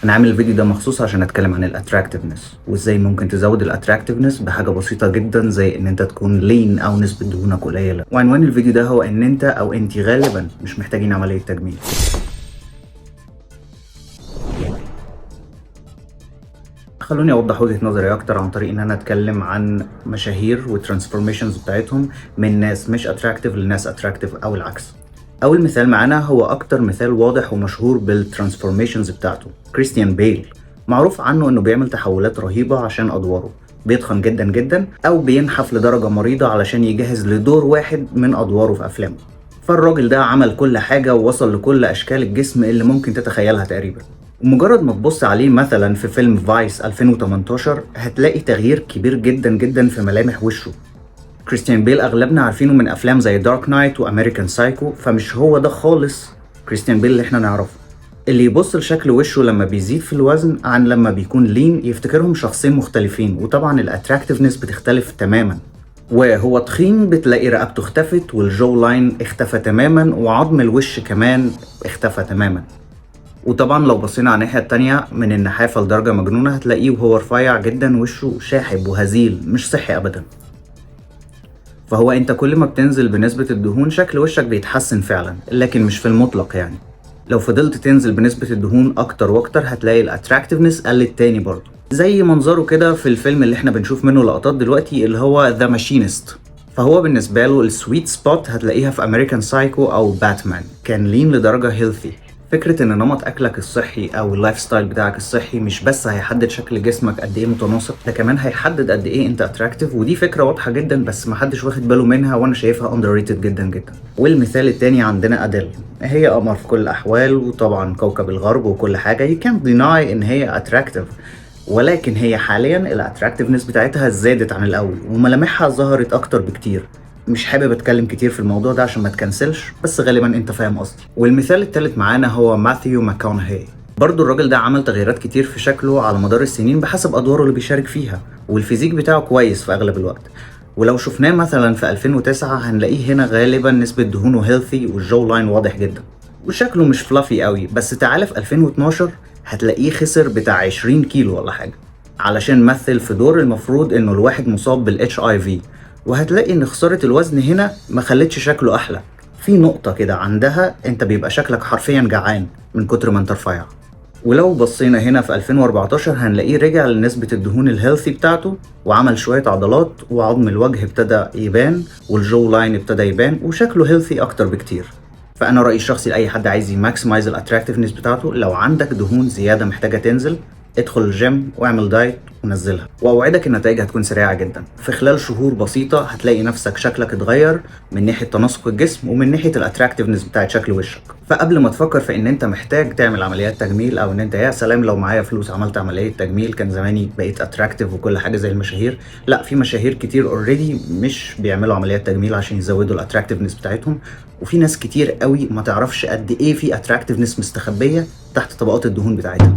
انا عامل الفيديو ده مخصوص عشان اتكلم عن الاتراكتيفنس وازاي ممكن تزود الاتراكتيفنس بحاجه بسيطه جدا زي ان انت تكون لين او نسبه دهونك قليله. وعنوان الفيديو ده هو ان انت او انت غالبا مش محتاجين عمليه تجميل. خلوني اوضح وجهه نظري اكتر عن طريق ان انا اتكلم عن مشاهير والترانسفورميشنز بتاعتهم من ناس مش اتراكتيف لناس اتراكتيف او العكس. اول مثال معانا هو اكتر مثال واضح ومشهور بالترانسفورميشنز بتاعته، كريستيان بيل. معروف عنه انه بيعمل تحولات رهيبه عشان ادواره، بيتخن جدا جدا او بينحف لدرجه مريضه علشان يجهز لدور واحد من ادواره في افلامه. فالراجل ده عمل كل حاجه ووصل لكل اشكال الجسم اللي ممكن تتخيلها تقريبا. ومجرد ما تبص عليه مثلا في فيلم فايس 2018 هتلاقي تغيير كبير جدا جدا في ملامح وشه. كريستيان بيل اغلبنا عارفينه من افلام زي دارك نايت وامريكان سايكو، فمش هو ده خالص كريستيان بيل اللي احنا نعرفه. اللي يبص لشكل وشه لما بيزيد في الوزن عن لما بيكون لين يفتكرهم شخصين مختلفين، وطبعا الاتراكتيفنس بتختلف تماما. وهو تخين بتلاقي رقبته اختفت والجو لاين اختفى تماما وعظم الوش كمان اختفى تماما. وطبعا لو بصينا على الناحية التانية من النحافة لدرجة مجنونة هتلاقيه وهو رفيع جدا وشه شاحب وهزيل مش صحي ابدا. فهو انت كل ما بتنزل بنسبة الدهون شكل وشك بيتحسن فعلا، لكن مش في المطلق يعني. لو فضلت تنزل بنسبة الدهون اكتر واكتر هتلاقي الاتراكتيفنس قلت تاني برضه، زي منظره كده في الفيلم اللي احنا بنشوف منه لقطات دلوقتي اللي هو ذا ماشينست. فهو بالنسبة له السويت سبوت هتلاقيها في امريكان سايكو او باتمان، كان لين لدرجة هيلثي. فكرة ان نمط اكلك الصحي او اللايف ستايل بتاعك الصحي مش بس هيحدد شكل جسمك قد ايه متناسق، ده كمان هيحدد قد ايه انت اتراكتيف. ودي فكرة واضحة جدا بس محدش واخد باله منها، وانا شايفها underrated جدا جدا. والمثال التاني عندنا اديل، هي قمر في كل الاحوال وطبعا كوكب الغرب وكل حاجة، you can't deny ان هي اتراكتيف. ولكن هي حاليا الاتراكتيفنس بتاعتها زادت عن الاول وملامحها ظهرت اكتر بكتير. مش حابب اتكلم كتير في الموضوع ده عشان ما تكنسلش، بس غالبا انت فاهم قصدي. والمثال الثالث معانا هو ماثيو ماكونهي. برضو الراجل ده عمل تغييرات كتير في شكله على مدار السنين بحسب ادواره اللي بيشارك فيها، والفيزيك بتاعه كويس في اغلب الوقت. ولو شفناه مثلا في 2009 هنلاقيه هنا غالبا نسبة دهونه هيلثي والجو لاين واضح جدا وشكله مش فلافي قوي. بس تعالى في 2012 هتلاقيه خسر بتاع 20 كيلو ولا حاجة علشان مثل في دور المفروض انه الواحد مصاب بالاتش اي في. وهتلاقي ان خسارة الوزن هنا ما خلتش شكله احلى. في نقطة كده عندها انت بيبقى شكلك حرفيا جعان من كتر ما انت رفيع. ولو بصينا هنا في 2014 هنلاقيه رجع لنسبة الدهون الهيلثي بتاعته وعمل شوية عضلات وعظم الوجه ابتدى يبان والجو لاين ابتدى يبان وشكله هيلثي اكتر بكتير. فانا رأيي الشخصي لأي حد عايز يماكسمايز الاتراكتيفنس بتاعته، لو عندك دهون زيادة محتاجة تنزل، ادخل الجيم واعمل دايت ونزلها، واوعدك النتائج هتكون سريعه جدا. في خلال شهور بسيطه هتلاقي نفسك شكلك اتغير من ناحيه تناسق الجسم ومن ناحيه الاتراكتيفنس بتاعت شكل وشك. فقبل ما تفكر في ان انت محتاج تعمل عمليات تجميل او ان انت يا سلام لو معايا فلوس عملت عمليه تجميل كان زماني بقيت اتراكتيف وكل حاجه زي المشاهير، لا، في مشاهير كتير اوريدي مش بيعملوا عمليات تجميل عشان يزودوا الاتراكتيفنس بتاعتهم. وفي ناس كتير قوي ما تعرفش قد ايه في اتراكتيفنس مستخبيه تحت طبقات الدهون بتاعتها.